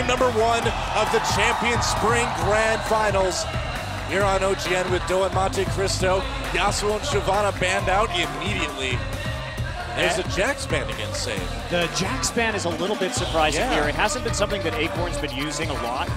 Number 1 of the Champion Spring Grand Finals here on OGN with Doan Monte Cristo. Yasuo and Shyvana banned out immediately. There's a Jax ban against Save. The Jax ban is a little bit surprising here. It hasn't been something that Acorn's been using a lot.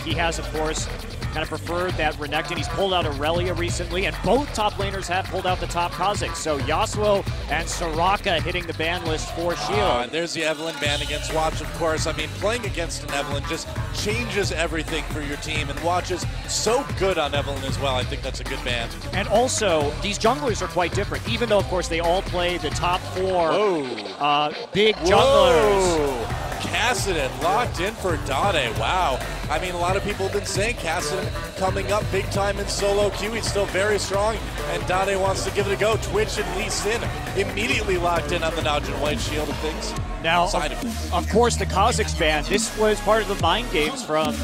He has, of course, kind of preferred that Renekton. He's pulled out Aurelia recently, and both top laners have pulled out the top Kha'Zix. So Yasuo and Soraka hitting the ban list for Shield. And there's the Evelynn ban against Watch, of course. I mean, playing against an Evelynn just changes everything for your team, and Watch is so good on Evelynn as well. I think that's a good ban. And also, these junglers are quite different, even though, of course, they all play the top 4 big junglers. Whoa. Kassadin locked in for Dade. Wow. I mean, a lot of people have been saying Kassadin coming up big time in solo queue. He's still very strong, and Dade wants to give it a go. Twitch and Lee Sin immediately locked in on the NaJin White Shield of things. Now, of course, the Kha'Zix ban, this was part of the mind games from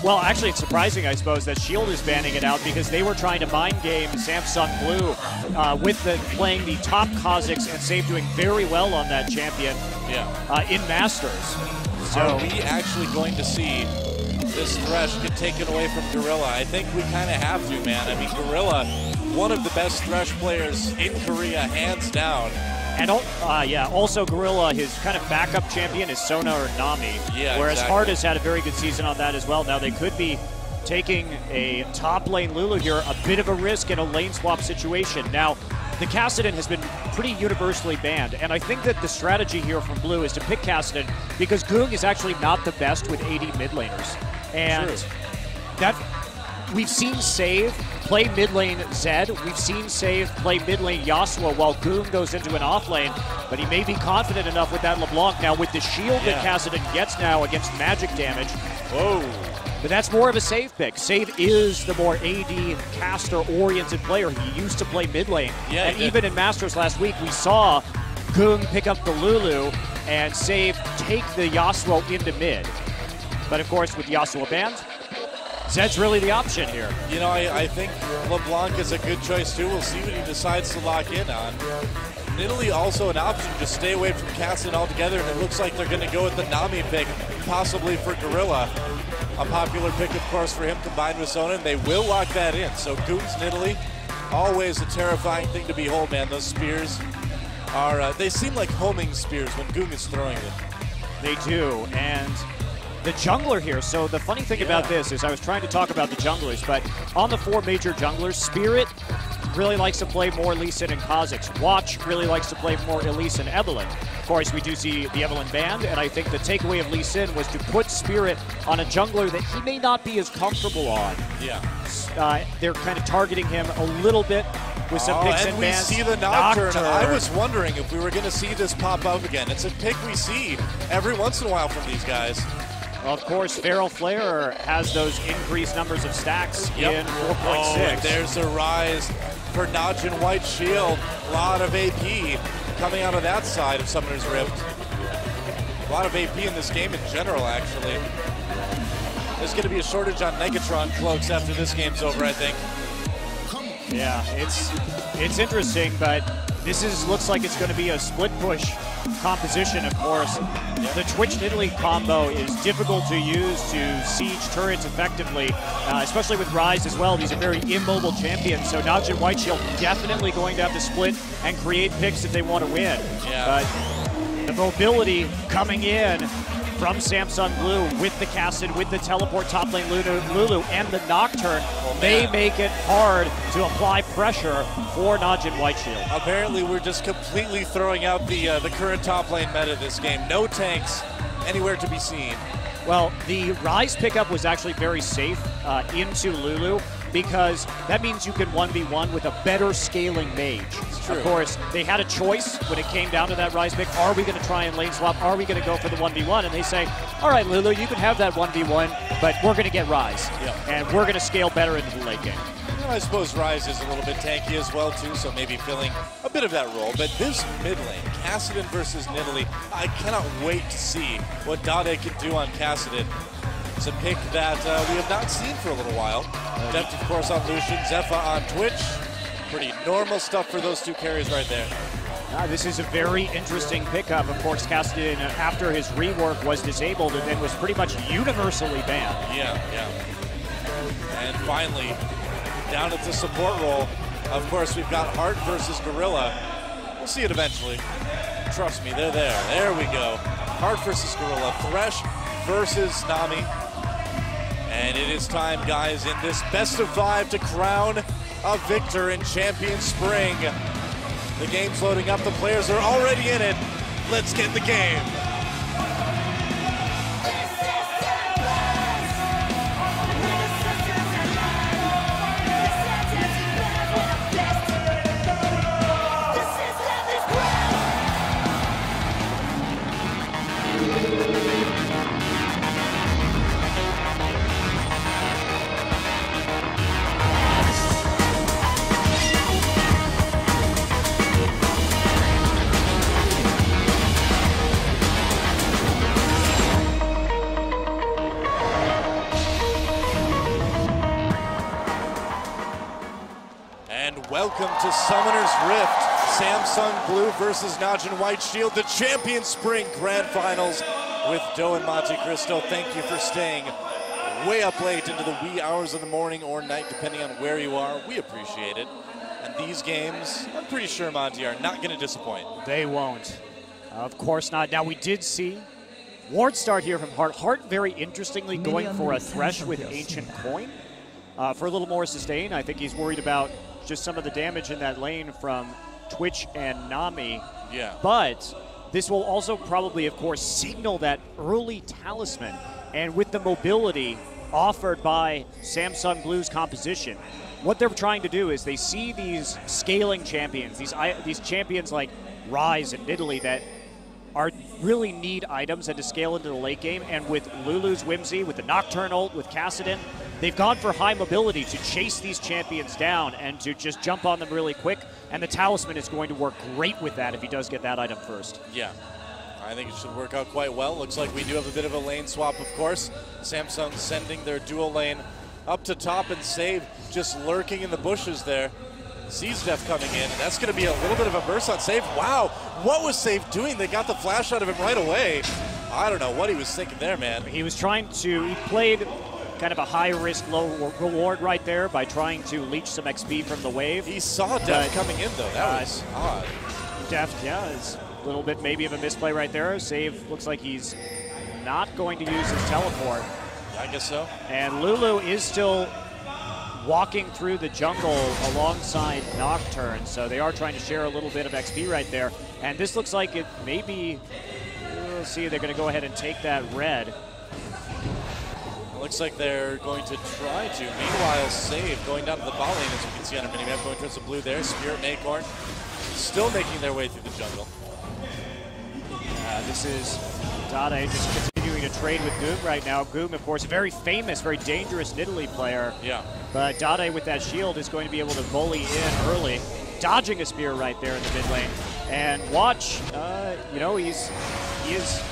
well, actually, it's surprising, I suppose, that Shield is banning it out because they were trying to mind game Samsung Blue with playing the top Kha'Zix and Save doing very well on that champion in Masters. So, are we actually going to see this Thresh get taken away from Gorilla? I think we kind of have to, man. I mean, Gorilla, one of the best Thresh players in Korea, hands down. And also Gorilla, his kind of backup champion is Sona or Nami. Yeah, whereas exactly. Hard has had a very good season on that as well. Now they could be taking a top lane Lulu here, a bit of a risk in a lane swap situation. Now, the Kassadin has been pretty universally banned, and I think that the strategy here from Blue is to pick Kassadin because Goong is actually not the best with AD mid laners. And that we've seen Save play mid lane Zed. We've seen Save play mid lane Yasuo while Goong goes into an off lane, but he may be confident enough with that LeBlanc. Now with the shield that Kassadin gets now against magic damage. But that's more of a Save pick. Save is the more AD caster-oriented player. He used to play mid lane. And even in Masters last week, we saw Goong pick up the Lulu and Save take the Yasuo into mid. But of course, with Yasuo banned, Zed's really the option here. You know, I think LeBlanc is a good choice too. We'll see what he decides to lock in on. Nidalee also an option, just stay away from Kassadin altogether, and it looks like they're going to go with the Nami pick, possibly for Gorilla. A popular pick, of course, for him combined with Sona, and they will lock that in. So Goong's Nidalee, always a terrifying thing to behold, man. Those spears are, they seem like homing spears when Goong is throwing them. They do, and the jungler here, so the funny thing about this is I was trying to talk about the junglers, but on the 4 major junglers, Spirit really likes to play more Lee Sin and Kha'Zix. Watch really likes to play more Elise and Evelynn. Of course, we do see the Evelynn banned, and I think the takeaway of Lee Sin was to put Spirit on a jungler that he may not be as comfortable on. They're kind of targeting him a little bit with some picks and bans. We see the Nocturne. I was wondering if we were going to see this pop up again. It's a pick we see every once in a while from these guys. Of course, Feral Flare has those increased numbers of stacks in 4.6. There's a rise for NaJin White Shield. A lot of AP coming out of that side of Summoner's Rift. A lot of AP in this game in general, actually. There's going to be a shortage on Negatron cloaks after this game's over, I think. Yeah, it's interesting, but this looks like it's going to be a split push composition, of course. The Twitch Nidalee combo is difficult to use to siege turrets effectively, especially with Ryze as well. These are very immobile champions, so NaJin White Shield definitely going to have to split and create picks if they want to win. But the mobility coming in from Samsung Blue with the Kassadin, with the teleport top lane Lulu, and the Nocturne may make it hard to apply pressure for NaJin White Shield. Apparently, we're just completely throwing out the current top lane meta this game. No tanks anywhere to be seen. Well, the Ryze pickup was actually very safe into Lulu because that means you can 1v1 with a better scaling mage. Of course, they had a choice when it came down to that Ryze pick. Are we going to try and lane swap? Are we going to go for the 1v1? And they say, all right, Lulu, you can have that 1v1, but we're going to get Ryze. And we're going to scale better into the late game. Well, I suppose Ryze is a little bit tanky as well, too, so maybe filling a bit of that role. But this mid lane, Kassadin versus Nidalee, I cannot wait to see what Dade can do on Kassadin. It's a pick that we have not seen for a little while. Deft, of course, on Lucian, Zephyr on Twitch. Pretty normal stuff for those two carries right there. This is a very interesting pickup. Of course, Cassidy, after his rework, was disabled and then was pretty much universally banned. Yeah. And finally, down at the support role, of course, we've got Hart versus Gorilla. We'll see it eventually. Trust me, they're there. There we go. Hart versus Gorilla. Thresh versus Nami. And it is time, guys, in this best of 5 to crown a victor in Champion Spring. The game's loading up. The players are already in it. Let's get in the game. Welcome to Summoner's Rift, Samsung Blue versus NaJin White Shield, the Champion Spring Grand Finals with Doe and Monte Cristo. Thank you for staying way up late into the wee hours of the morning or night, depending on where you are. We appreciate it. And these games, I'm pretty sure, Monty, are not going to disappoint. They won't. Of course not. Now, we did see ward start here from Hart. Hart, very interestingly, going for a Thresh with Ancient Coin for a little more sustain. I think he's worried about just some of the damage in that lane from Twitch and Nami. Yeah. But this will also probably, of course, signal that early talisman. And with the mobility offered by Samsung Blue's composition, what they're trying to do is they see these scaling champions, these champions like Ryze and Nidalee that really need items and to scale into the late game. And with Lulu's Whimsy, with the Nocturne ult, with Kassadin, they've gone for high mobility to chase these champions down and to just jump on them really quick. And the talisman is going to work great with that if he does get that item first. Yeah, I think it should work out quite well. Looks like we do have a bit of a lane swap, of course. Samsung sending their dual lane up to top, and Save just lurking in the bushes there. Sees Death coming in, and that's going to be a little bit of a burst on Save. Wow, what was Save doing? They got the flash out of him right away. I don't know what he was thinking there, man. He was trying to, he played kind of a high-risk, low-reward right there by trying to leech some XP from the wave. He saw Death coming in, though. That was odd. Death, yeah, is a little bit maybe of a misplay right there. Save looks like he's not going to use his teleport. I guess so. And Lulu is still walking through the jungle alongside Nocturne, so they are trying to share a little bit of XP right there. And this looks like it may be, we'll see, they're going to go ahead and take that red. It looks like they're going to try to. Meanwhile, Save going down to the bot lane, as you can see on our minimap, going towards the blue there. Spirit and Acorn still making their way through the jungle. This is Dade just continuing to trade with Goom right now. Goom, of course, a very famous, very dangerous Nidalee player. Yeah. But Dade with that shield is going to be able to bully in early, dodging a spear right there in the mid lane. And watch, you know, he is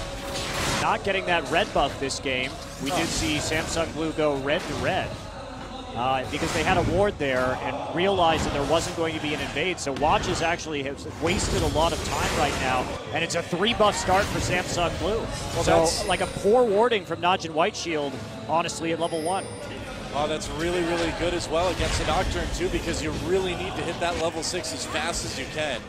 not getting that red buff this game. We did see Samsung Blue go red to red because they had a ward there and realized that there wasn't going to be an invade. So Watch has actually wasted a lot of time right now, and it's a 3-buff start for Samsung Blue. Well, so like a poor warding from NaJin White Shield, honestly, at level 1. Oh, that's really, really good as well against the Nocturne too, because you really need to hit that level 6 as fast as you can.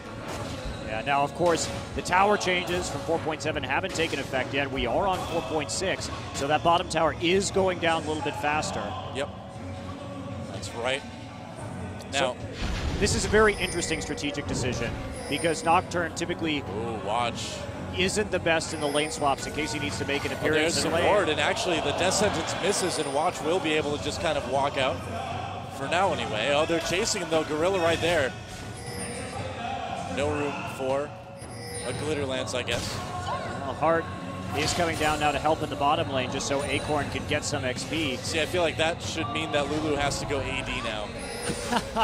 Yeah, now of course, the tower changes from 4.7 haven't taken effect yet. We are on 4.6, so that bottom tower is going down a little bit faster. Yep, that's right. Now, so, this is a very interesting strategic decision because Nocturne typically Watch isn't the best in the lane swaps in case he needs to make an appearance there's in lane. support, and actually the Death Sentence misses, and Watch will be able to just kind of walk out for now anyway. Oh, they're chasing him though. Gorilla right there. No room for a Glitter Lance, I guess. Well, Hart is coming down now to help in the bottom lane just so Acorn can get some XP. See, I feel like that should mean that Lulu has to go AD now.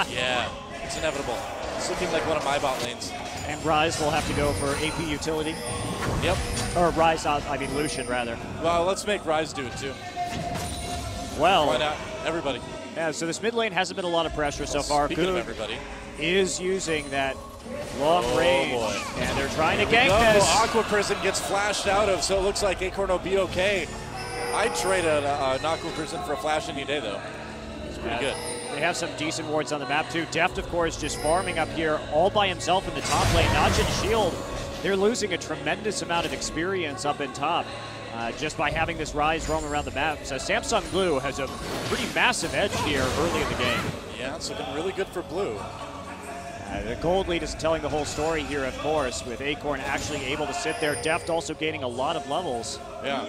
Yeah, it's inevitable. It's looking like one of my bot lanes. And Ryze will have to go for AP utility. Yep. Or Ryze, I mean Lucian, rather. Well, let's make Ryze do it, too. Well. Why not? Everybody. Yeah, so this mid lane hasn't been a lot of pressure so far. Speaking of everybody. is using that long range, and they're trying to gank this. Aqua Prison gets flashed out of, so it looks like Acorn will be okay. I'd trade an Aqua Prison for a flash any day, though. It's pretty good. They have some decent wards on the map, too. Deft, of course, just farming up here all by himself in the top lane. NaJin Shield, they're losing a tremendous amount of experience up in top just by having this Rise roam around the map. So Samsung Blue has a pretty massive edge here early in the game. Yeah, it's looking really good for Blue. The gold lead is telling the whole story here, of course, with Acorn actually able to sit there. Deft also gaining a lot of levels. Yeah.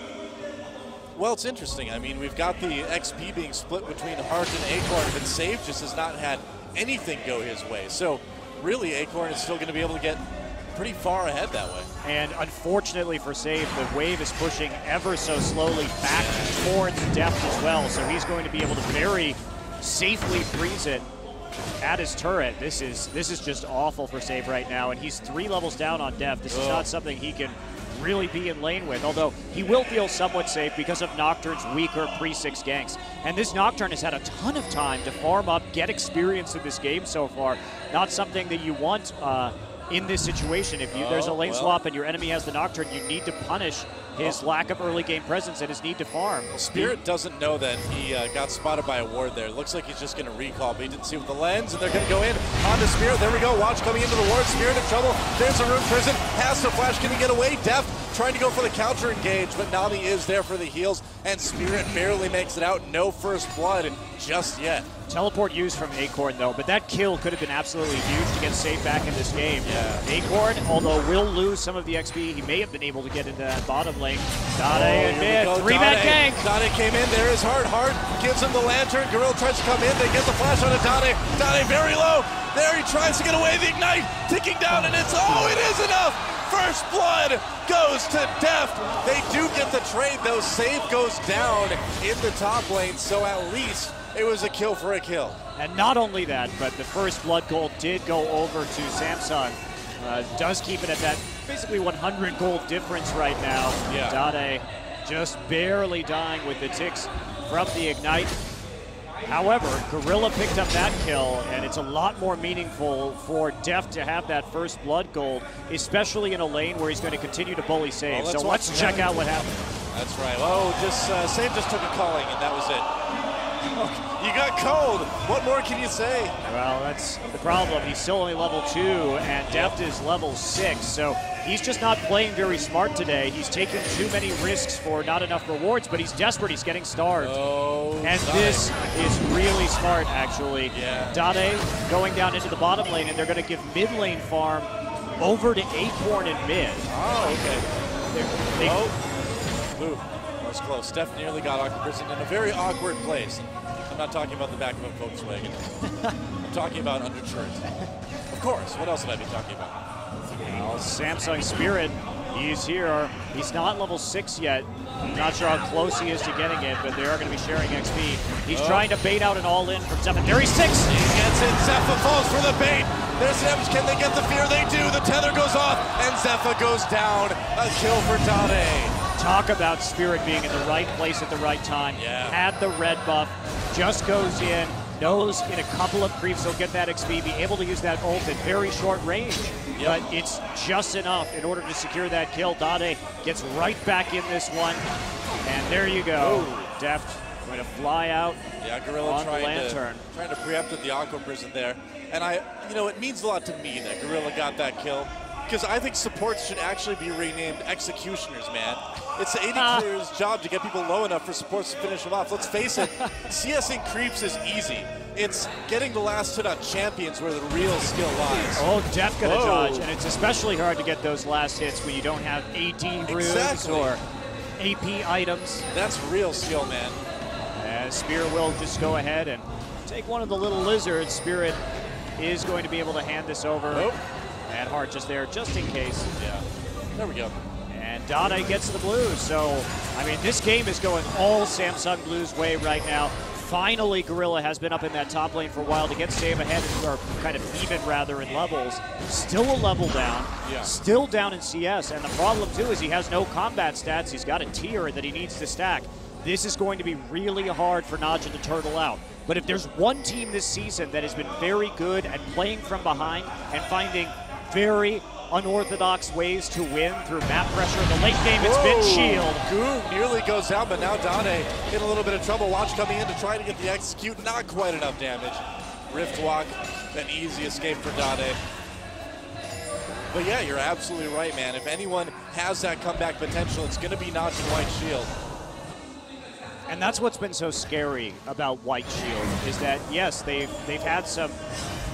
Well, it's interesting. I mean, we've got the XP being split between Heart and Acorn, but Save just has not had anything go his way. So really, Acorn is still going to be able to get pretty far ahead that way. And unfortunately for Save, the wave is pushing ever so slowly back towards Deft as well. So he's going to be able to very safely freeze it at his turret. This is just awful for Save right now, and he's 3 levels down on Deft. This is not something he can really be in lane with, although he will feel somewhat safe because of Nocturne's weaker pre-6 ganks. And this Nocturne has had a ton of time to farm up, get experience in this game so far. Not something that you want in this situation. If there's a lane swap and your enemy has the Nocturne, you need to punish his lack of early game presence and his need to farm. Well, Spirit doesn't know that he got spotted by a ward there. It looks like he's just going to recall, but he didn't see with the lens, and they're going to go in onto Spirit. There we go. Watch coming into the ward. Spirit in trouble. There's a Rune Prison. Has to flash. Can he get away? Deft trying to go for the counter engage, but Nami is there for the heals, and Spirit barely makes it out. No first blood just yet. Teleport used from Acorn, though, but that kill could have been absolutely huge to get Save back in this game. Yeah. Acorn, although will lose some of the XP, he may have been able to get into that bottom lane. Dade in mid, 3-man gank. Dade came in, there is Heart. Heart gives him the lantern. Gorilla tries to come in, they get the flash on Dade. Dade very low. There he tries to get away, the Ignite ticking down, and it's, it is enough. First blood goes to Deft. They do get the trade, though. Save goes down in the top lane, so at least it was a kill for a kill. And not only that, but the first blood gold did go over to Samsung. Does keep it at that basically 100 gold difference right now. Yeah. Dade just barely dying with the ticks from the Ignite. However, Gorilla picked up that kill, and it's a lot more meaningful for Deft to have that first blood gold, especially in a lane where he's going to continue to bully Save. So let's check out what happened. That's right. Save just took a calling, and that was it. You got cold. What more can you say? Well, that's the problem. He's still only level 2, and Deft is level 6, so he's just not playing very smart today. He's taking too many risks for not enough rewards, but he's desperate. He's getting starved. And this is really smart, actually. Yeah. Dade going down into the bottom lane, and they're going to give mid lane farm over to Acorn in mid. Ooh, that was close. Steph nearly got Aqua Prison in a very awkward place. I'm not talking about the back of a Volkswagen. I'm talking about undershirt. Of course, what else would I be talking about? Well, Samsung Spirit, he's here. He's not level 6 yet. I'm not sure how close he is to getting it, but they are going to be sharing XP. He's trying to bait out an all-in from Zephyr. There he's 6! He gets it. Zephyr falls for the bait. There's the damage. Can they get the fear? They do. The tether goes off, and Zephyr goes down. A kill for Dade. Talk about Spirit being in the right place at the right time. Yeah. Had the red buff, just goes in, knows in a couple of creeps he'll get that XP, be able to use that ult at very short range. But it's just enough in order to secure that kill. Dade gets right back in this one, and there you go. Deft going to fly out. Yeah, Gorilla on Lantern. trying to preempt the Aqua Prison there. And it means a lot to me that Gorilla got that kill, because I think supports should actually be renamed executioners, man. It's the AD player's job to get people low enough for supports to finish them off. Let's face it, CSing creeps is easy. It's getting the last hit on champions where the real skill lies. Deft gonna dodge, and it's especially hard to get those last hits when you don't have AD runes or AP items. That's real skill, man. And Spirit will just go ahead and take one of the little lizards. Spirit is going to be able to hand this over. And Heart just there, just in case. Yeah, there we go. And Dade gets the blues. So, I mean, this game is going all Samsung Blues way right now. Finally, Gorilla has been up in that top lane for a while to get Save ahead, or kind of even rather in levels. Still a level down, still down in CS. And the problem too is he has no combat stats. He's got a tier that he needs to stack. This is going to be really hard for NaJin to turtle out. But if there's one team this season that has been very good at playing from behind and finding very unorthodox ways to win through map pressure in the late game, it's been Shield. Goog nearly goes down, but now Dade in a little bit of trouble. Watch coming in to try to get the execute, not quite enough damage. Rift Walk, an easy escape for Dade. But yeah, you're absolutely right, man. If anyone has that comeback potential, it's going to be NaJin White Shield. And that's what's been so scary about White Shield, is that, yes, they've had some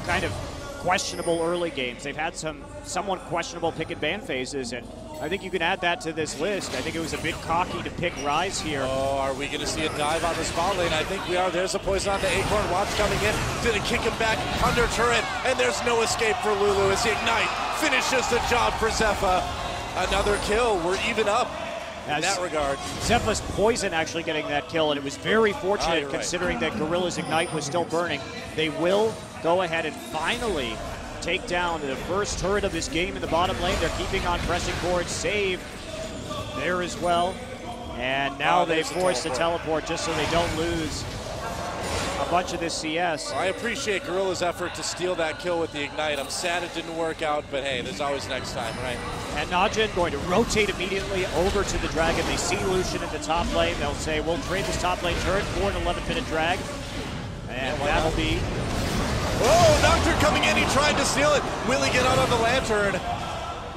kind of questionable early games. They've had some somewhat questionable pick and ban phases, and I think you can add that to this list. I think it was a bit cocky to pick Rise here. Oh, are we going to see a dive on the spot lane? I think we are. There's a poison on the Acorn. Watch coming in. Did it kick him back under turret, and there's no escape for Lulu as the Ignite finishes the job for Zephyr. Another kill. We're even up in that regard. Zephyr's poison actually getting that kill, and it was very fortunate considering that Gorilla's Ignite was still burning. They will go ahead and finally take down the first turret of this game in the bottom lane. They're keeping on pressing forward. Save there as well. And now they force the teleport just so they don't lose a bunch of this CS. I appreciate Gorilla's effort to steal that kill with the Ignite. I'm sad it didn't work out, but hey, there's always next time, right? And NaJin going to rotate immediately over to the Dragon. They see Lucian in the top lane. They'll say, we'll trade this top lane turret for an 11-minute drag. And that'll be... Oh, Nocturne coming in. He tried to steal it. Will he get out on the Lantern?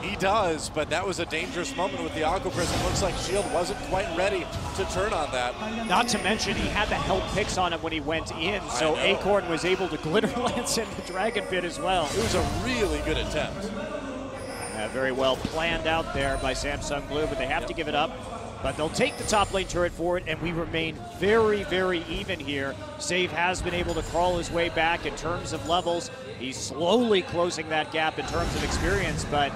He does, but that was a dangerous moment with the Aqua Prism. Looks like Shield wasn't quite ready to turn on that. Not to mention, he had the help picks on him when he went in, so Acorn was able to glitter lance in the Dragon Pit as well. It was a really good attempt. Very well planned out there by Samsung Blue, but they have to give it up. But they'll take the top lane turret forward, and we remain very, very even here. Save has been able to crawl his way back in terms of levels. He's slowly closing that gap in terms of experience, but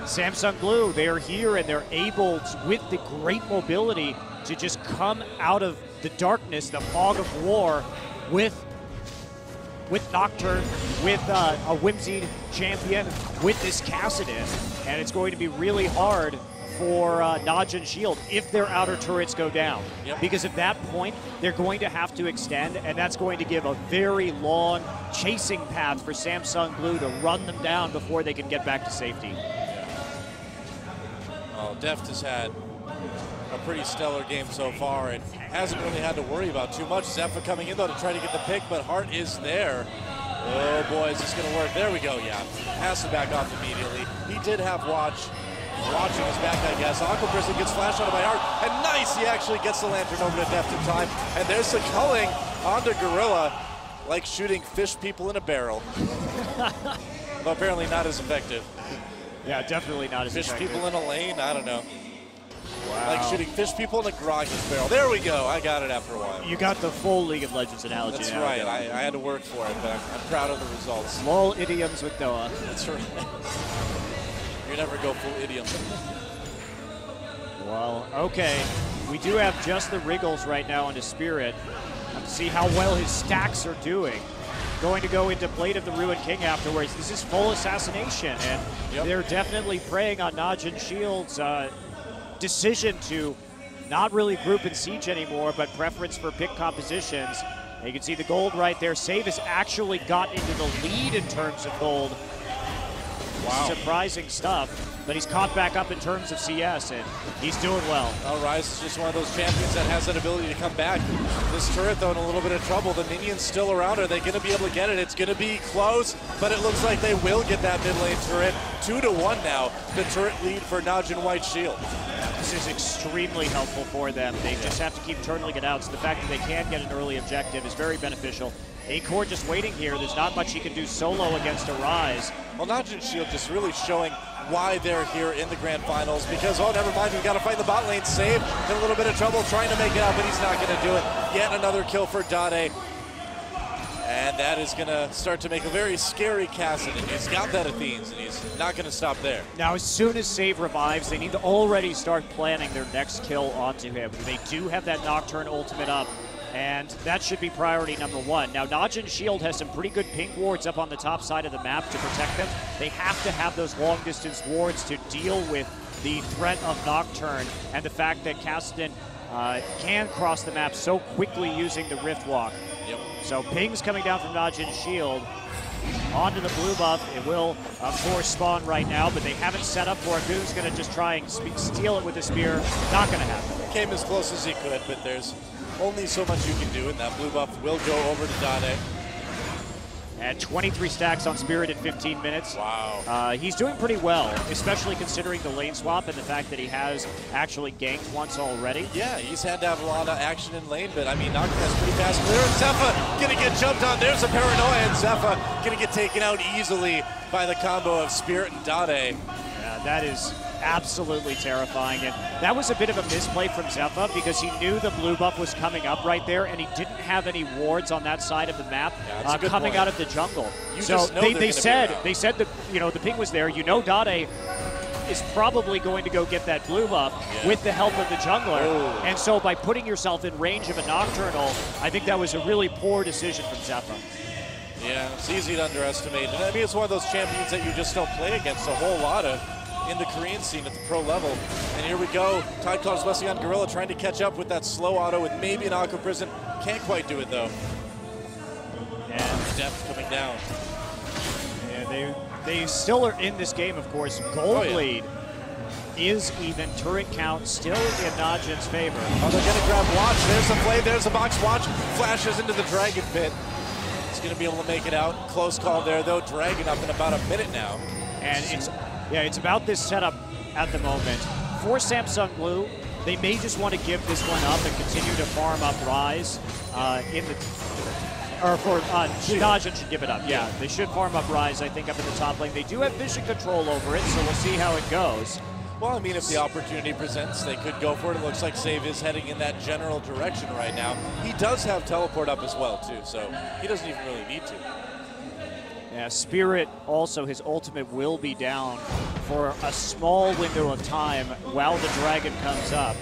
Samsung Blue, they're here and they're able to, with the great mobility, to just come out of the darkness, the fog of war, with Nocturne, with a Whimsy champion, with this Kassadin, and it's going to be really hard for NaJin Shield if their outer turrets go down. Because at that point, they're going to have to extend, and that's going to give a very long chasing path for Samsung Blue to run them down before they can get back to safety. Well, Deft has had a pretty stellar game so far and hasn't really had to worry about too much. Zephyr coming in, though, to try to get the pick, but Hart is there. Oh, boy, is this going to work? There we go, yeah. Has to back off immediately. He did have watching his back, I guess. Aqua Prism gets flashed on by Hart, and nice! He actually gets the Lantern over to Deft in time. And there's the culling onto Gorilla, like shooting fish people in a barrel. But apparently not as effective. Yeah, definitely not as effective. Fish people in a lane? I don't know. Wow. Like shooting fish people in a garage's barrel. There we go. I got it after a while. You got the full League of Legends analogy. That's right. I had to work for it, but I'm proud of the results. Lol idioms with Noah. That's right. You never go full idiom. Well, okay. We do have just the Wriggles right now into Spirit. Let's see how well his stacks are doing. Going to go into Blade of the Ruined King afterwards. This is full assassination, and they're definitely preying on NaJin Shield's decision to not really group and siege anymore, but preference for pick compositions. And you can see the gold right there. Save has actually got into the lead in terms of gold. Wow. Surprising stuff. But he's caught back up in terms of CS, and he's doing well. Rise is just one of those champions that has that ability to come back. This turret, though, in a little bit of trouble. The minion's still around. Are they going to be able to get it? It's going to be close, but it looks like they will get that mid lane turret. 2-1 now, the turret lead for NaJin White Shield. This is extremely helpful for them. They just have to keep turtling it out, so the fact that they can get an early objective is very beneficial. Acorn just waiting here. There's not much he can do solo against a Rise. Well, NaJin Shield just really showing why they're here in the grand finals, because, oh, never mind, we've got to fight the bot lane. Save in a little bit of trouble trying to make it out, but he's not going to do it. Yet another kill for Dade. And that is going to start to make a very scary Kassadin. He's got that Athenes, and he's not going to stop there. Now, as soon as Save revives, they need to already start planning their next kill onto him. They do have that Nocturne ultimate up, and that should be priority number one. Now, NaJin Shield has some pretty good pink wards up on the top side of the map to protect them. They have to have those long-distance wards to deal with the threat of Nocturne and the fact that Kassadin can cross the map so quickly using the Rift Walk. Yep. So pings coming down from NaJin's shield. Onto the blue buff. It will, of course, spawn right now, but they haven't set up for it. Goon's going to just try and steal it with the spear. Not going to happen. Came as close as he could, but there's only so much you can do, and that blue buff will go over to Dade. At 23 stacks on Spirit in 15 minutes. Wow. He's doing pretty well, especially considering the lane swap and the fact that he has actually ganked once already. Yeah, he's had to have a lot of action in lane, but I mean, Nocturne has pretty fast clear. Zephyr gonna get jumped on. There's a paranoia, and Zephyr gonna get taken out easily by the combo of Spirit and Dade. Yeah, that is absolutely terrifying. And that was a bit of a misplay from Zephyr because he knew the blue buff was coming up right there, and he didn't have any wards on that side of the map coming out of the jungle. So they said that, you know, the ping was there. You know, Dade is probably going to go get that blue buff with the help of the jungler. Oh. And so by putting yourself in range of a Nocturnal, I think that was a really poor decision from Zephyr. Yeah, it's easy to underestimate. And I mean, it's one of those champions that you just don't play against a whole lot of in the Korean scene at the pro level. And here we go. Tideclaw's blessing on Gorilla, trying to catch up with that slow auto with maybe an Aqua Prison. Can't quite do it though. And Depth coming down. Yeah, they still are in this game, of course. Gold lead is even. Turret count still in NaJin's favor. Oh, they're gonna grab Watch. There's the play. There's the box. Watch flashes into the Dragon Pit. He's gonna be able to make it out. Close call there though. Dragon up in about a minute now. And it's about this setup at the moment. For Samsung Blue, they may just want to give this one up and continue to farm up Rise NaJin should give it up. Yeah, they should farm up Rise, I think, up in the top lane. They do have vision control over it, so we'll see how it goes. Well, I mean, if the opportunity presents, they could go for it. It looks like Save is heading in that general direction right now. He does have teleport up as well, too, so he doesn't even really need to. Yeah, Spirit also, his ultimate will be down for a small window of time while the dragon comes up.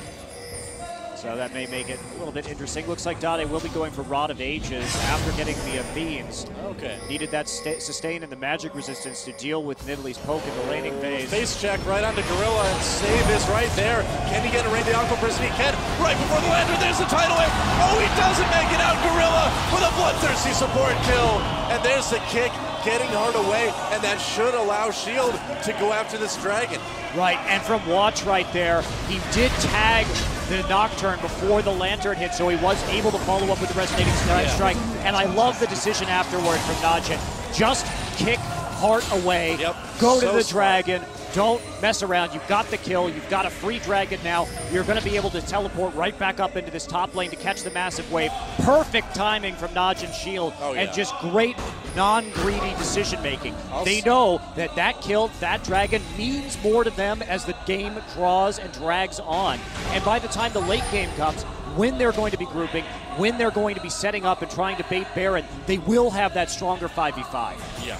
So that may make it a little bit interesting. Looks like Dade will be going for Rod of Ages after getting the beams. Okay. Needed that sustain and the magic resistance to deal with Nidalee's poke in the laning phase. Face check right onto Gorilla, and Save is right there. Can he get a raid the Aqua Prison? He can. Right before the lander, there's the tidal wave. Oh, he doesn't make it out. Gorilla with a bloodthirsty support kill. And there's the kick, getting hard away, and that should allow Shield to go after this dragon. Right, and from Watch right there, he did tag the Nocturne before the Lantern hit, so he was able to follow up with the Resonating Strike. And I love the decision afterward from NaJin. Just kick Heart away, go to the dragon, don't mess around. You've got the kill, you've got a free dragon now. You're going to be able to teleport right back up into this top lane to catch the massive wave. Perfect timing from NaJin's shield, and just great non-greedy decision making. They know that that kill, that dragon, means more to them as the game draws and drags on. And by the time the late game comes, when they're going to be grouping, when they're going to be setting up and trying to bait Baron, they will have that stronger 5v5. Yeah.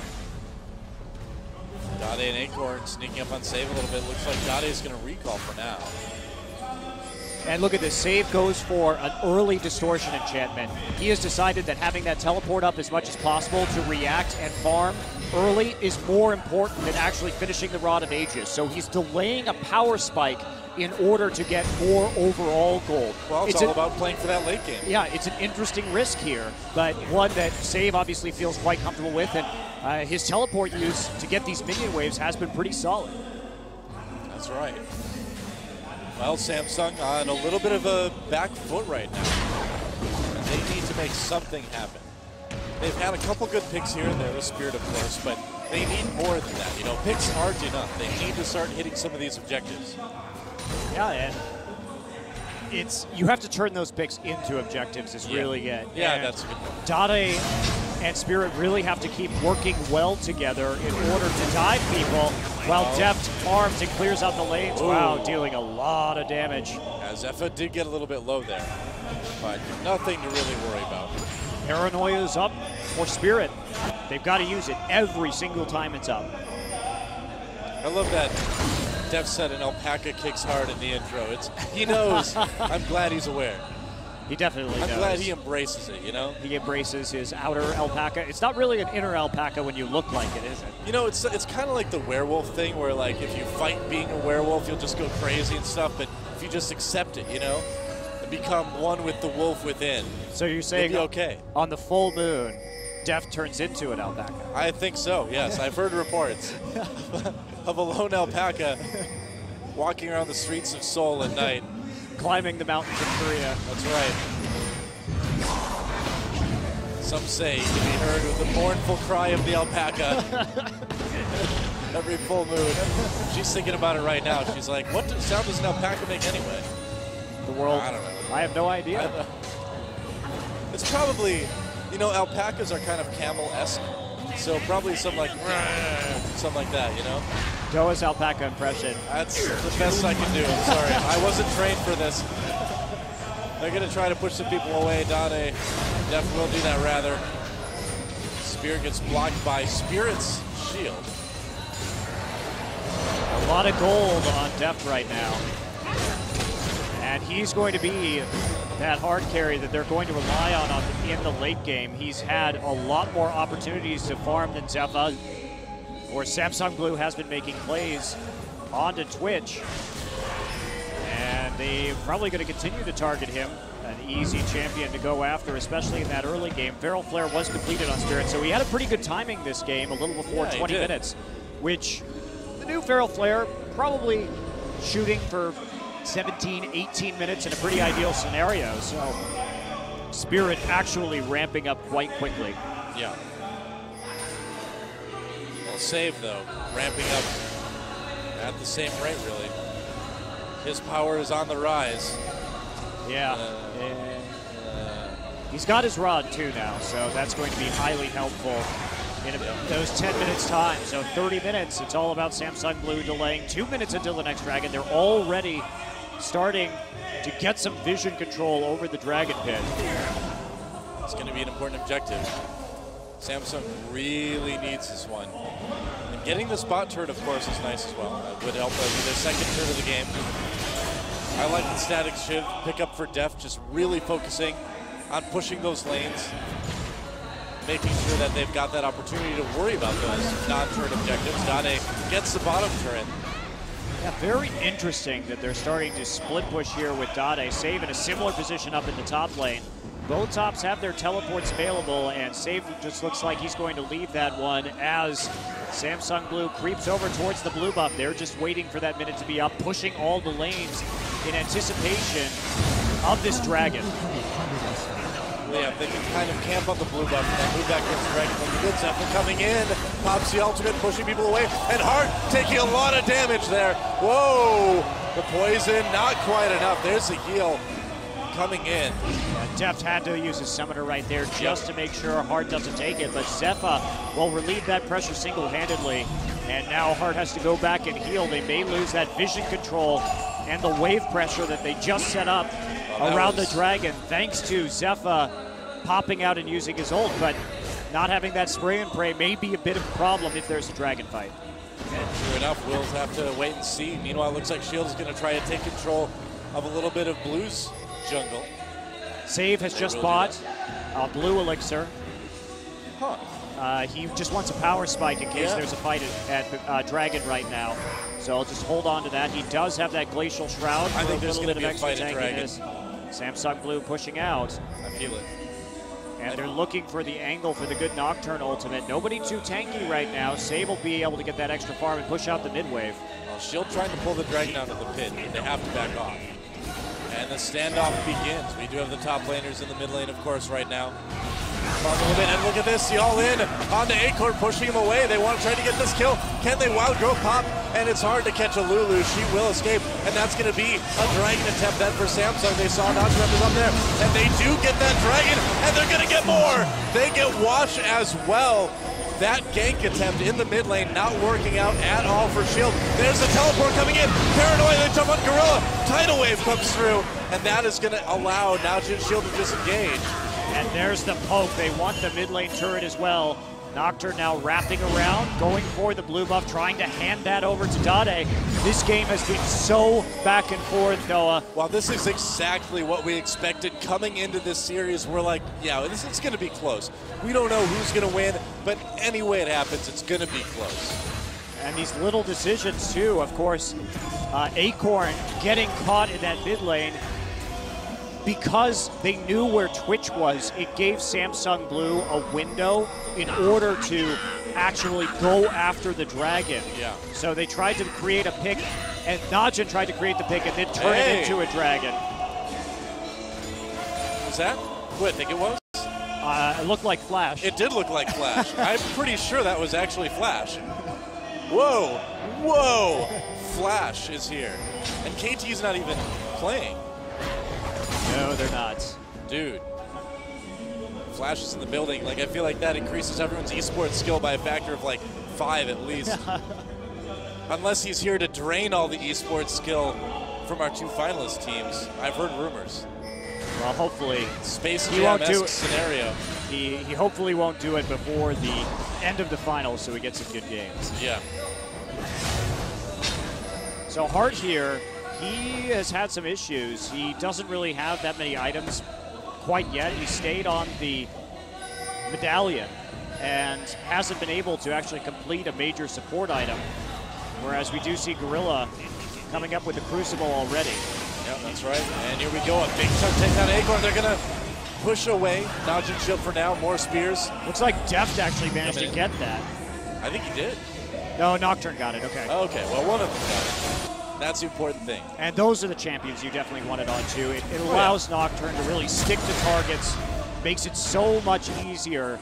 Dade and Acorn sneaking up on Save a little bit. Looks like Dade is going to recall for now. And look at this, Save goes for an early distortion enchantment. He has decided that having that teleport up as much as possible to react and farm early is more important than actually finishing the Rod of Ages. So he's delaying a power spike in order to get more overall gold. Well, it's all about playing for that late game. Yeah, it's an interesting risk here, but one that Save obviously feels quite comfortable with, and his teleport use to get these minion waves has been pretty solid. That's right. Well, Samsung on a little bit of a back foot right now. They need to make something happen. They've had a couple good picks here and there, the Spirit, of course, but they need more than that. You know, picks aren't enough. They need to start hitting some of these objectives. Yeah, and you have to turn those picks into objectives is really it. Yeah, and that's a good point. Dade and Spirit really have to keep working well together in order to dive people while Deft farms and clears out the lanes. Ooh. Wow, dealing a lot of damage. Zephyr did get a little bit low there, but nothing to really worry about. Paranoia is up for Spirit. They've got to use it every single time it's up. I love that Def said an alpaca kicks hard in the intro. He knows. I'm glad he's aware. He definitely knows. I'm glad he embraces it, you know? He embraces his outer alpaca. It's not really an inner alpaca when you look like it, is it? You know, it's kind of like the werewolf thing where, like, if you fight being a werewolf, you'll just go crazy and stuff, but if you just accept it, you know? become one with the wolf within. So you're saying You'll be okay. On the full moon, Deft turns into an alpaca? I think so, yes. I've heard reports of a lone alpaca walking around the streets of Seoul at night. Climbing the mountains of Korea. That's right. Some say he can be heard with the mournful cry of the alpaca every full moon. She's thinking about it right now. She's like, what sound does an alpaca make anyway? The world, I don't know. I have no idea. It's probably, you know, alpacas are kind of camel-esque, so probably something like that, you know? Doa's alpaca impression. That's the best I can do. I'm sorry. I wasn't trained for this. They're going to try to push some people away. Dade Deft will do that rather. Spear gets blocked by Spirit's shield. A lot of gold on Deft right now. And he's going to be that hard carry that they're going to rely on in the late game. He's had a lot more opportunities to farm than Zephyr, or Samsung Blue has been making plays onto Twitch. And they're probably going to continue to target him. An easy champion to go after, especially in that early game. Feral Flare was completed on Spirit, so he had a pretty good timing this game, a little before 20 minutes, which the new Feral Flare probably shooting for 17, 18 minutes in a pretty ideal scenario. So Spirit actually ramping up quite quickly. Yeah. Well, Save, though, ramping up at the same rate, really. His power is on the rise. Yeah. He's got his rod, too, now, so that's going to be highly helpful in those 10 minutes time. So 30 minutes, it's all about Samsung Blue delaying 2 minutes until the next Dragon. They're already starting to get some vision control over the Dragon Pit. It's going to be an important objective. Samsung really needs this one. And getting the spot turret, of course, is nice as well. It would help be the second turret of the game. I like the static shift pickup for Deft, just really focusing on pushing those lanes, making sure that they've got that opportunity to worry about those non-turret objectives. Dade gets the bottom turret. Yeah, very interesting that they're starting to split push here with Dade. Save in a similar position up in the top lane. Both tops have their teleports available, and Save just looks like he's going to leave that one as Samsung Blue creeps over towards the blue buff. They're just waiting for that minute to be up, pushing all the lanes in anticipation of this Dragon. Yeah, they can kind of camp on the blue buff and then move back against the Dragon. But the good Zephyr coming in, pops the ultimate, pushing people away, and Hart taking a lot of damage there. Whoa! The poison, not quite enough. There's the heal coming in. Yeah, Deft had to use his summoner right there just to make sure Hart doesn't take it, but Zephyr will relieve that pressure single-handedly, and now Hart has to go back and heal. They may lose that vision control and the wave pressure that they just set up around the Dragon, thanks to Zephyr popping out and using his ult, but not having that spray and pray may be a bit of a problem if there's a Dragon fight. And true enough, we'll have to wait and see. Meanwhile, it looks like Shield is going to try to take control of a little bit of Blue's jungle. Save has just bought a blue elixir. Huh. He just wants a power spike in case there's a fight at Dragon right now. So I'll just hold on to that. He does have that Glacial Shroud for I think a there's little going bit to of be a extra fight at Dragon. tankiness. Samsung Blue pushing out. I feel it. And they're looking for the angle for the good Nocturne ultimate. Nobody too tanky right now. Save will be able to get that extra farm and push out the mid wave. Well, Shield trying to pull the Dragon out of the pit. They have to back off. And the standoff begins. We do have the top laners in the mid lane, of course, right now. A little bit, and look at this, the all-in on the Acorn, pushing him away. They want to try to get this kill. Can they wild growth pop? And it's hard to catch a Lulu. She will escape, and that's going to be a Dragon attempt then for Samsung. They saw NaJin is up there, and they do get that Dragon, and they're going to get more. They get Wash as well. That gank attempt in the mid lane not working out at all for Shield. There's a teleport coming in. Paranoia, they jump on Gorilla. Tidal Wave comes through, and that is going to allow NaJin Shield to disengage. And there's the poke. They want the mid lane turret as well. Nocturne now wrapping around, going for the blue buff, trying to hand that over to Dade. This game has been so back and forth, Noah. Well, this is exactly what we expected coming into this series. We're like, yeah, this is going to be close. We don't know who's going to win, but any way it happens, it's going to be close. And these little decisions, too, of course. Acorn getting caught in that mid lane. because they knew where Twitch was, it gave Samsung Blue a window in order to actually go after the Dragon. Yeah. So they tried to create a pick, and NaJin tried to create the pick and then turn it into a Dragon. Was that who I think it was? It looked like Flash. It did look like Flash. I'm pretty sure that was actually Flash. Whoa, whoa, Flash is here. And KT's not even playing. No, they're not. Dude, Flash is in the building. Like, I feel like that increases everyone's esports skill by a factor of like 5 at least. Unless he's here to drain all the esports skill from our 2 finalist teams. I've heard rumors. Well, hopefully. Space Jam-esque scenario. He hopefully won't do it before the end of the finals, so we get some good games. Yeah. So Hart here, he has had some issues. He doesn't really have that many items quite yet. He stayed on the medallion and hasn't been able to actually complete a major support item, whereas we do see Gorilla coming up with the Crucible already. Yeah, that's right. And here we go. A big chunk takedown Acorn. They're going to push away. NaJin shield for now. More spears. Looks like Deft actually managed to get that. I think he did. No, Nocturne got it. Okay. Okay. Well, one of them got it. That's the important thing. And those are the champions you definitely want it on too. It allows Nocturne to really stick to targets, makes it so much easier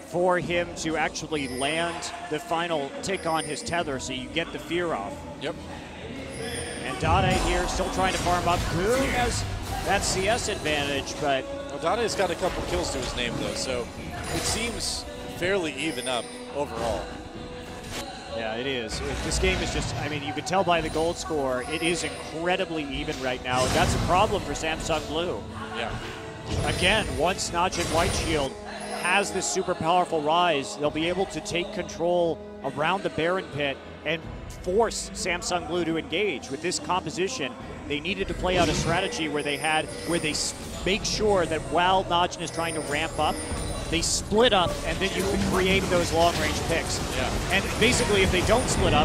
for him to actually land the final tick on his tether, so you get the fear off. Yep. And Dade here still trying to farm up. Goong has that CS advantage, but... Well, Dade's got a couple kills to his name, though, so it seems fairly even up overall. Yeah, it is. This game is just, I mean, you can tell by the gold score, it is incredibly even right now. That's a problem for Samsung Blue. Yeah. Again, once NaJin White Shield has this super powerful rise, they'll be able to take control around the Baron pit and force Samsung Blue to engage. With this composition, they needed to play out a strategy where they make sure that while NaJin is trying to ramp up, they split up, and then you can create those long-range picks. Yeah. And basically, if they don't split up,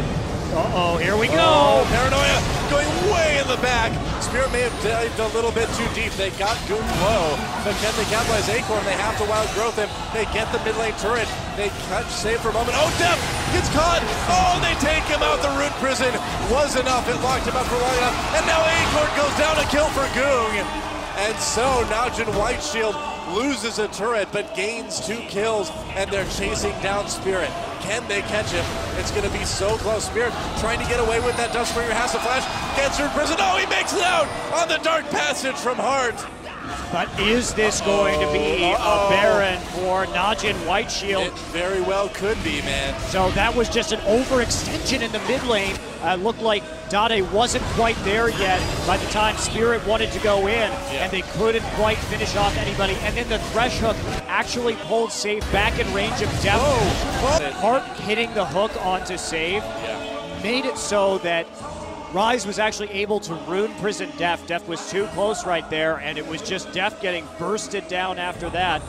here we go! Oh, Paranoia going way in the back. Spirit may have dived a little bit too deep. They got Goong low, but can they capitalize Acorn? They have to wild growth him. They get the mid lane turret. They catch save for a moment. Oh, Def gets caught! Oh, they take him out. The Rune Prison was enough. It locked him up for long enough. And now Acorn goes down, a kill for Goong. And so NaJin White Shield loses a turret, but gains 2 kills, and they're chasing down Spirit. Can they catch him? It's going to be so close. Spirit trying to get away with that. Dustbringer has to flash. Gets her in prison. Oh, he makes it out on the dark passage from Hart. But is this going to be a Baron for NaJin White Shield? It very well could be, man. So that was just an overextension in the mid lane. Looked like Dade wasn't quite there yet by the time Spirit wanted to go in, and they couldn't quite finish off anybody. And then the Thresh Hook actually pulled Save back in range of Def. Hart hitting the hook onto Save made it so that Rise was actually able to Rune Prison Def. Def was too close right there, and it was just Def getting bursted down after that.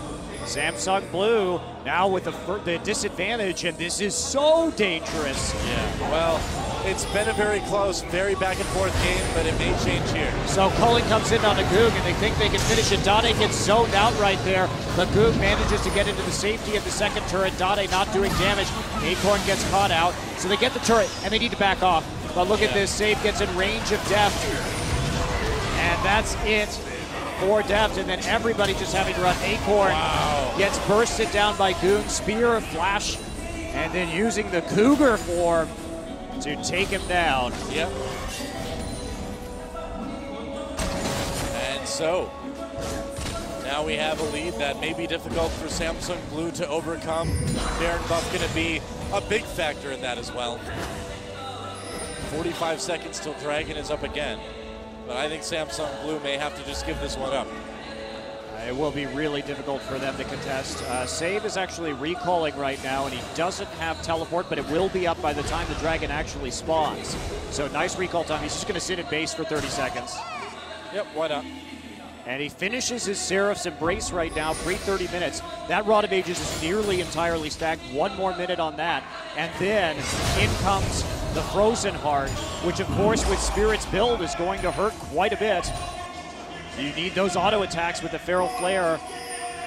Samsung Blue now with the disadvantage, and this is so dangerous. Yeah, well, it's been a very close, very back and forth game, but it may change here. So Culling comes in on a Goong, and they think they can finish it. Dade gets zoned out right there. The Goong manages to get into the safety of the second turret. Dade not doing damage. Acorn gets caught out, so they get the turret, and they need to back off. But look at this, Save gets in range of Deft. And that's it for Deft, and then everybody just having to run. Acorn gets bursted down by Goong, Spear, Flash, and then using the Cougar form to take him down. Yep. And so, now we have a lead that may be difficult for Samsung Blue to overcome. Baron buff going to be a big factor in that as well. 45 seconds till Dragon is up again. But I think Samsung Blue may have to just give this one up. It will be really difficult for them to contest. Save is actually recalling right now, and he doesn't have teleport, but it will be up by the time the Dragon actually spawns. So nice recall time. He's just going to sit in base for 30 seconds. Yep, why not? And he finishes his Seraph's Embrace right now, pre-30 minutes. That Rod of Ages is nearly entirely stacked. 1 more minute on that. And then in comes the Frozen Heart, which of course with Spirit's build is going to hurt quite a bit. You need those auto attacks with the Feral Flare.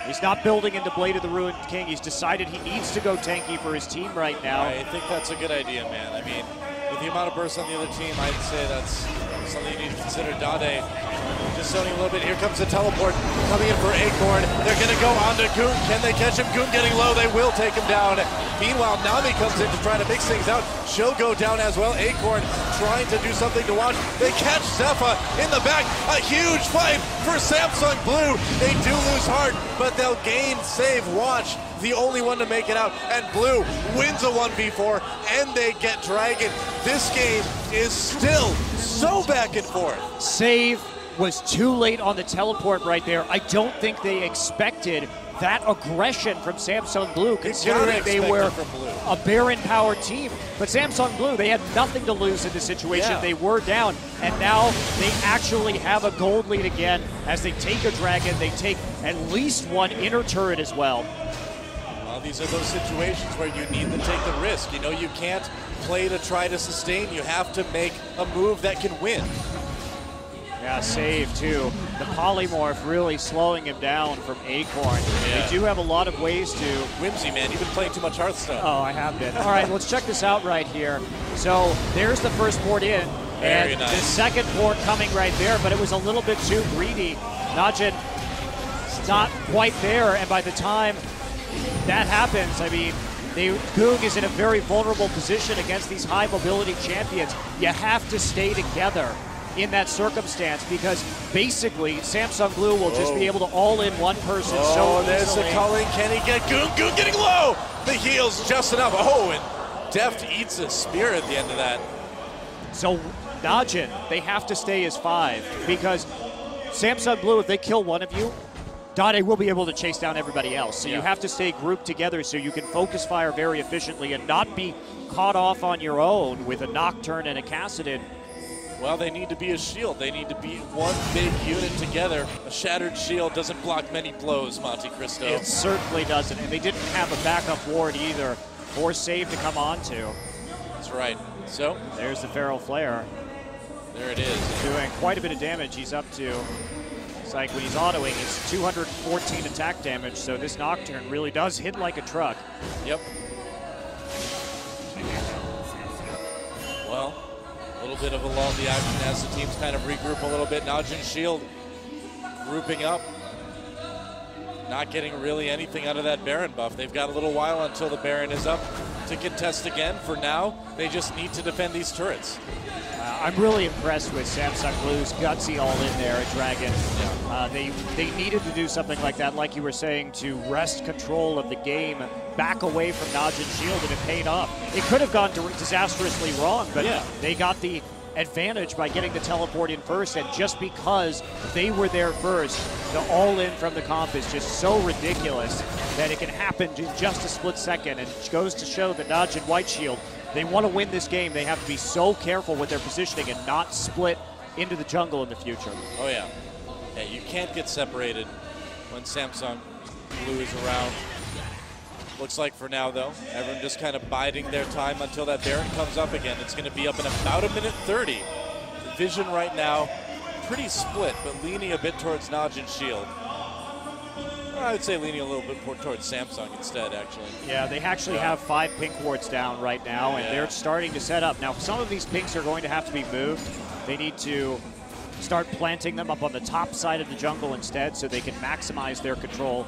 He's not building into Blade of the Ruined King. He's decided he needs to go tanky for his team right now. I think that's a good idea, man. I mean, with the amount of bursts on the other team, I'd say that's something you need to consider. Dade just zoning a little bit. Here comes the teleport coming in for Acorn. They're going to go on to Goon. Can they catch him? Goon getting low. They will take him down. Meanwhile, Nami comes in to try to mix things out. She'll go down as well. Acorn trying to do something to watch. They catch Zephyr in the back. A huge fight for Samsung Blue. They do lose heart, but they'll gain save. Watch, the only one to make it out. And Blue wins a 1v4, and they get Dragon. This game is still so back and forth. Save was too late on the teleport right there. I don't think they expected that aggression from Samsung Blue, considering they were a Baron power team. But Samsung Blue, they had nothing to lose in this situation. They were down, and now they actually have a gold lead again as they take a Dragon. They take at least one inner turret as well. Well, these are those situations where you need to take the risk. You know, you can't play to try to sustain. You have to make a move that can win. Yeah, save too. The polymorph really slowing him down from Acorn. They do have a lot of ways to... Whimsy, man, you've been playing too much Hearthstone. Oh, I have been. All right, let's check this out right here. So there's the first port in, and the second port coming right there, but it was a little bit too greedy. NaJin not quite there, and by the time that happens, I mean, Goong is in a very vulnerable position against these high mobility champions. You have to stay together in that circumstance, because basically Samsung Blue will just be able to all in one person so there's easily. the calling. Can he get Goong? Goong getting low. The heals just enough. Oh, and Deft eats a spear at the end of that. So NaJin, they have to stay as 5, because Samsung Blue, if they kill one of you, Dade will be able to chase down everybody else. So you have to stay grouped together so you can focus fire very efficiently and not be caught off on your own with a Nocturne and a Kassadin. Well, they need to be a shield. They need to be one big unit together. A shattered shield doesn't block many blows, Monte Cristo. It certainly doesn't, and they didn't have a backup ward either for save to come on to. That's right. So there's the Feral Flare. There it is. Doing quite a bit of damage. He's up to, it's like when he's autoing, it's 214 attack damage, so this Nocturne really does hit like a truck. Yep. Well, a little bit of a lull in the action as the teams kind of regroup a little bit. NaJin Shield grouping up. Not getting really anything out of that Baron buff. They've got a little while until the Baron is up to contest again. For now, they just need to defend these turrets. I'm really impressed with Samsung Blue's gutsy all in there at Dragon. They needed to do something like that, like you were saying, to wrest control of the game, back away from NaJin Shield, and it paid off. It could have gone disastrously wrong, but they got the advantage by getting the teleport in first, and just because they were there first, the all-in from the comp is just so ridiculous that it can happen in just a split second, and it goes to show that NaJin White Shield, they want to win this game. They have to be so careful with their positioning and not split into the jungle in the future. Oh, yeah. Yeah, you can't get separated when Samsung Blue is around. Looks like for now, though, everyone just kind of biding their time until that Baron comes up again. It's going to be up in about 1:30. The vision right now, pretty split, but leaning a bit towards NaJin Shield. I would say leaning a little bit more towards Samsung instead, actually. Yeah, they actually have 5 pink wards down right now, and they're starting to set up. Now, some of these pinks are going to have to be moved. They need to start planting them up on the top side of the jungle instead so they can maximize their control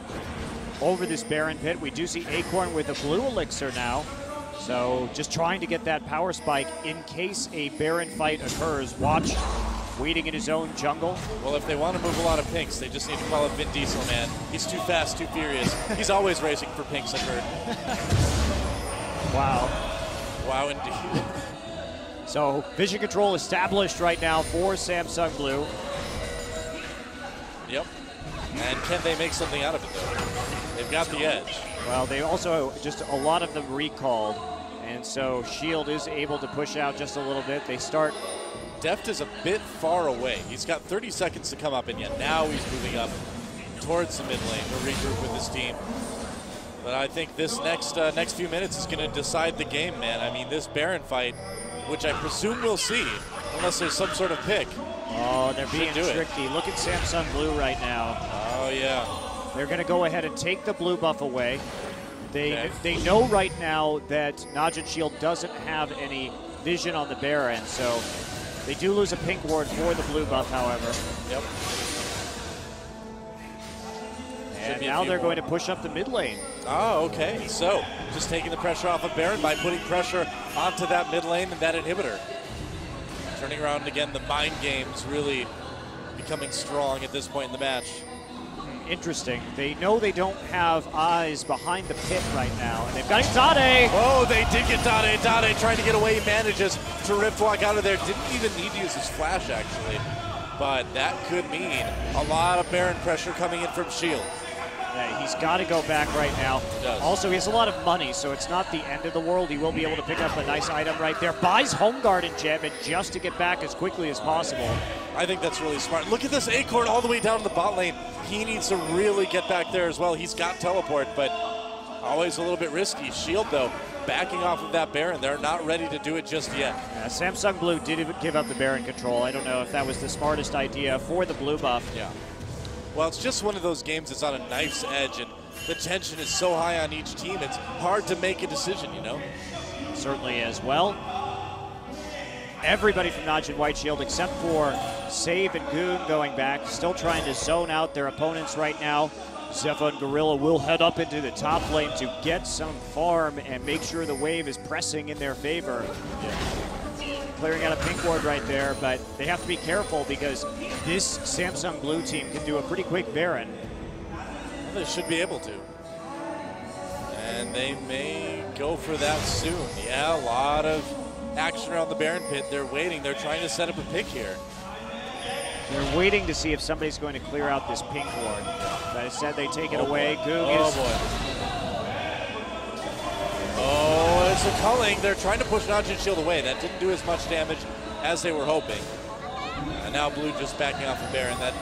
over this Baron pit. We do see Acorn with a blue elixir now. So just trying to get that power spike in case a Baron fight occurs. Watch, waiting in his own jungle. Well, if they want to move a lot of pinks, they just need to call up Vin Diesel, man. He's too fast, too furious. He's always racing for pinks, I've heard. Wow. Wow, indeed. So vision control established right now for Samsung Blue. Yep. And can they make something out of it, though? They've got the edge. Well, they also, just a lot of them recalled. And so Shield is able to push out just a little bit. They start. Deft is a bit far away. He's got 30 seconds to come up, and yet now he's moving up towards the mid lane to regroup with his team. But I think this next few minutes is going to decide the game, man. I mean, this Baron fight, which I presume we'll see, Unless there's some sort of pick. Oh, they're being tricky. Look at Samsung Blue right now. Oh, yeah. They're going to go ahead and take the blue buff away. They know right now that NaJin Shield doesn't have any vision on the Baron, so they do lose a pink ward for the blue buff, however. Yep. And now they're going to push up the mid lane. Oh, okay. So, just taking the pressure off of Baron by putting pressure onto that mid lane and that inhibitor. Turning around again, the mind games really becoming strong at this point in the match. Interesting. They know they don't have eyes behind the pit right now, and they've got Dade. Oh, they did get Dade. Dade trying to get away. He manages to rip walk out of there. Didn't even need to use his flash, actually. But that could mean a lot of Baron pressure coming in from Shield. Yeah, he's got to go back right now. He does. Also, he has a lot of money, so it's not the end of the world. He will be able to pick up a nice item right there. Buys Home Guard and Gem just to get back as quickly as possible. I think that's really smart. Look at this Acorn all the way down to the bot lane. He needs to really get back there as well. He's got teleport, but always a little bit risky. Shield, though, backing off of that Baron. They're not ready to do it just yet. Yeah, Samsung Blue did give up the Baron control. I don't know if that was the smartest idea for the blue buff. Yeah. Well, it's just one of those games that's on a knife's edge, and the tension is so high on each team, it's hard to make a decision, you know? Certainly is. Well, everybody from NaJin White Shield except for Save and Goon going back, still trying to zone out their opponents right now. Zephyr and Gorilla will head up into the top lane to get some farm and make sure the wave is pressing in their favor. Yeah. Clearing out a pink ward right there, but they have to be careful because this Samsung Blue team can do a pretty quick Baron. Well, they should be able to. And they may go for that soon. Yeah, a lot of action around the Baron pit. They're waiting. They're trying to set up a pick here. They're waiting to see if somebody's going to clear out this pink ward. But instead, they take it away. Goog is... boy. Oh, it's a culling. They're trying to push NaJin Shield away. That didn't do as much damage as they were hoping. And now Blue just backing off the Baron. That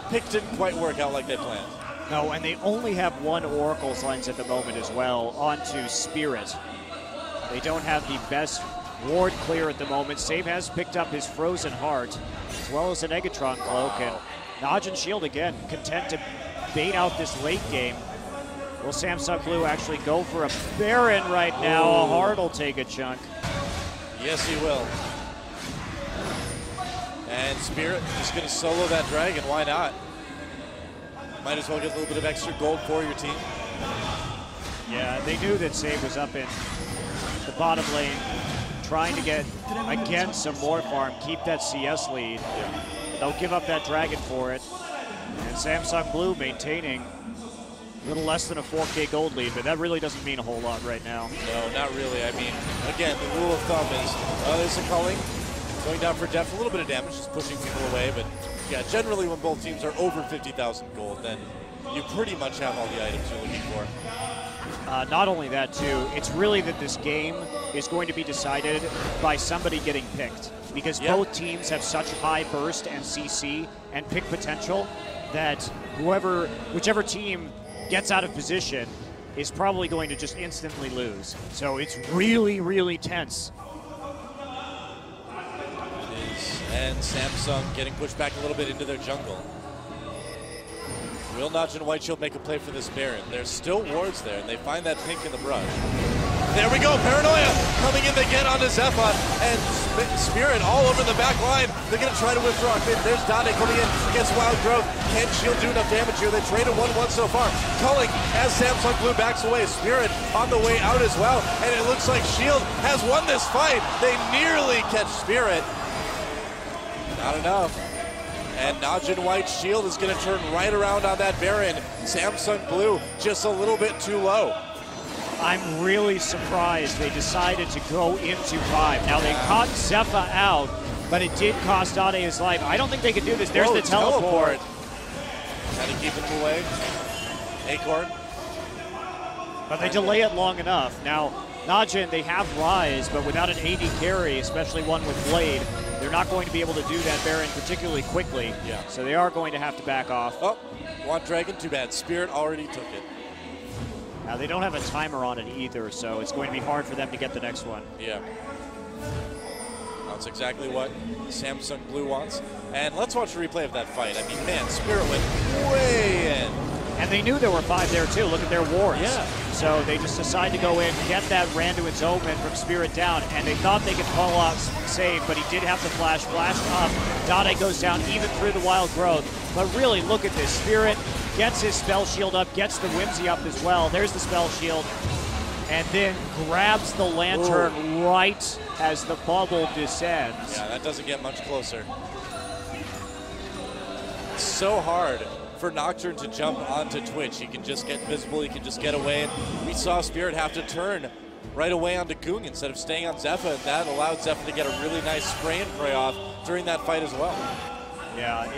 pick didn't quite work out like they planned. No, and they only have one Oracle's Lens at the moment as well, onto Spirit. They don't have the best ward clear at the moment. Save has picked up his Frozen Heart, as well as an Negatron Cloak, and NaJin Shield again, content to bait out this late game. Will Samsung Blue actually go for a Baron right now? A Heart will take a chunk. Yes, he will. And Spirit just going to solo that dragon. Why not? Might as well get a little bit of extra gold for your team. Yeah, they knew that Save was up in the bottom lane, trying to get, again, some more farm, keep that CS lead. Yeah. They'll give up that dragon for it. And Samsung Blue maintaining a little less than a 4K gold lead, but that really doesn't mean a whole lot right now. No, not really. I mean, again, the rule of thumb is there's a culling, going down for depth, a little bit of damage, just pushing people away. But yeah, generally when both teams are over 50,000 gold, then you pretty much have all the items you're looking for. Not only that, too, it's really that this game is going to be decided by somebody getting picked, because both teams have such high burst and CC and pick potential that whichever team gets out of position is probably going to just instantly lose. So it's really, really tense. It is. And Samsung getting pushed back a little bit into their jungle. Will NaJin White Shield make a play for this Baron? There's still wards there, and they find that pink in the brush. There we go, Paranoia coming in, they get onto Zephyr, and Spirit all over the back line. They're going to try to withdraw. There's Dade coming in against Wild Growth. Can't Shield do enough damage here? They traded 1-1 so far. Culling as Samsung Blue backs away. Spirit on the way out as well, and it looks like Shield has won this fight. They nearly catch Spirit. Not enough. And NaJin White Shield is going to turn right around on that Baron. Samsung Blue just a little bit too low. I'm really surprised they decided to go into 5. Now, they caught Zephyr out, but it did cost Dade his life. I don't think they could do this. There's the teleport. Trying to keep him away. Acorn. But they delay it long enough. Now, NaJin, they have Rise, but without an AD carry, especially one with Blade, they're not going to be able to do that Baron particularly quickly. Yeah. So they are going to have to back off. Oh, want Dragon? Too bad. Spirit already took it. Now, they don't have a timer on it either, so it's going to be hard for them to get the next one. Yeah. Now wants, exactly what Samsung Blue wants. And let's watch a replay of that fight. I mean, man, Spirit went way in. And they knew there were 5 there too. Look at their wards. Yeah. So they just decided to go in, get that Randuin's Omen from Spirit down, and they thought they could call out save, but he did have to flash up. Dade goes down even through the wild growth. But really, look at this. Spirit gets his spell shield up, gets the Whimsy up as well. There's the spell shield. And then grabs the lantern right as the bubble descends. Yeah, that doesn't get much closer. It's so hard for Nocturne to jump onto Twitch. He can just get visible, he can just get away. And we saw Spirit have to turn right away onto Goong instead of staying on Zephyr. And that allowed Zephyr to get a really nice spray and pray off during that fight as well. Yeah,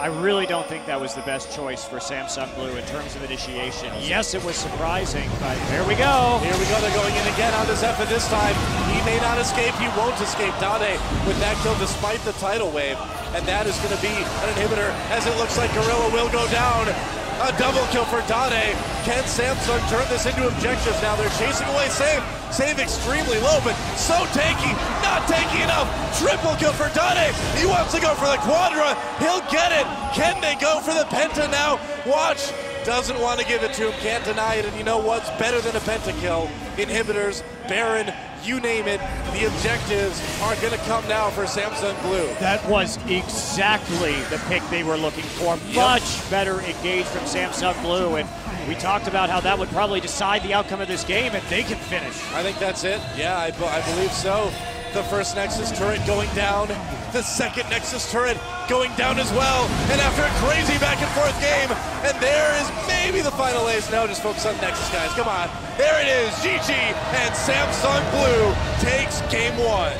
I really don't think that was the best choice for Samsung Blue in terms of initiation. Yes, it was surprising, but here we go. Here we go, they're going in again onto Zephyr this time. He may not escape, he won't escape. Dade with that kill despite the tidal wave. And that is going to be an inhibitor as it looks like Gorilla will go down. A double kill for Dade. Can Samsung turn this into objectives now? They're chasing away Save. Save extremely low, but so tanky, not tanky enough. Triple kill for Dade. He wants to go for the Quadra. He'll get it. Can they go for the Penta now? Watch. Doesn't want to give it to him, can't deny it, and you know what's better than a pentakill? Inhibitors, Baron, you name it, the objectives are going to come now for Samsung Blue. That was exactly the pick they were looking for. Yep. Much better engaged from Samsung Blue, and we talked about how that would probably decide the outcome of this game, and they can finish. I think that's it. Yeah, I believe so. The first Nexus turret going down, the second Nexus turret going down as well, and after a crazy back and forth game, and there is maybe the final ace. No, just focus on Nexus, guys, come on. There it is, GG, and Samsung Blue takes game 1.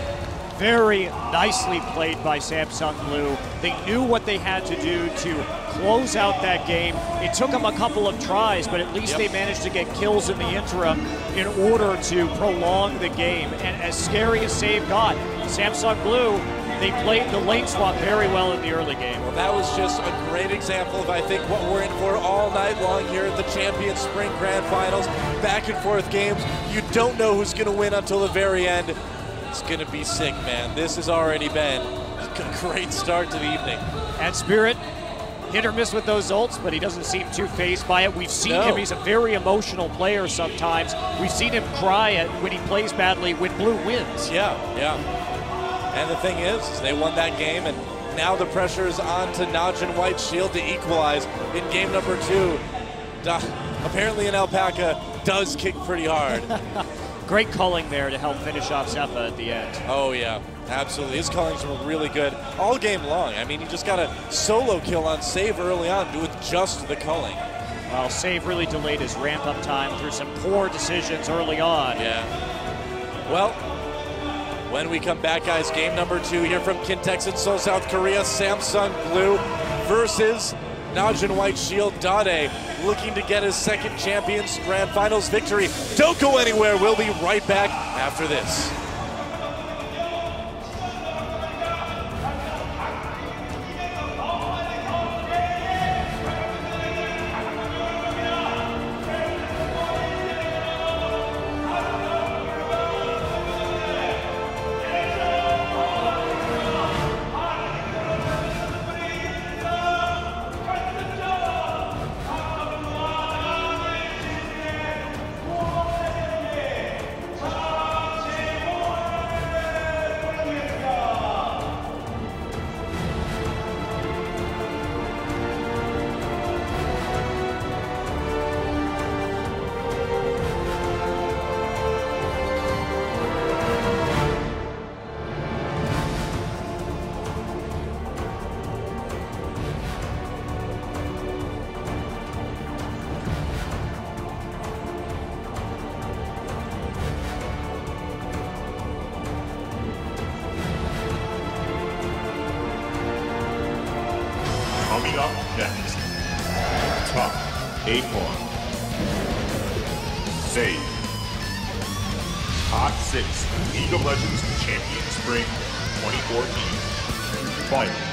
Very nicely played by Samsung Blue. They knew what they had to do to close out that game. It took them a couple of tries, but at least they managed to get kills in the interim in order to prolong the game. And as scary as Save got, Samsung Blue, they played the lane swap very well in the early game. Well, that was just a great example of, I think, what we're in for all night long here at the Champions Spring Grand Finals. Back and forth games. You don't know who's going to win until the very end. It's going to be sick, man. This has already been a great start to the evening. And Spirit, hit or miss with those ults, but he doesn't seem too fazed by it. We've seen him, he's a very emotional player sometimes. We've seen him cry when he plays badly when Blue wins. Yeah. And the thing is they won that game, and now the pressure is on to NaJin White Shield to equalize in game number 2. Apparently an Alpaca does kick pretty hard. Great culling there to help finish off Zephyr at the end. Oh yeah, absolutely. His cullings were really good all game long. I mean, he just got a solo kill on Save early on with just the culling. Well, Save really delayed his ramp-up time through some poor decisions early on. Yeah. Well, when we come back, guys, game number 2 here from Kintex in Seoul, South Korea. Samsung Blue versus NaJin White Shield. Dade looking to get his second Champions Grand Finals victory. Don't go anywhere. We'll be right back after this. Coming up next, top 8-1. Save. Hot 6 League of Legends Champion Spring 2014. Final.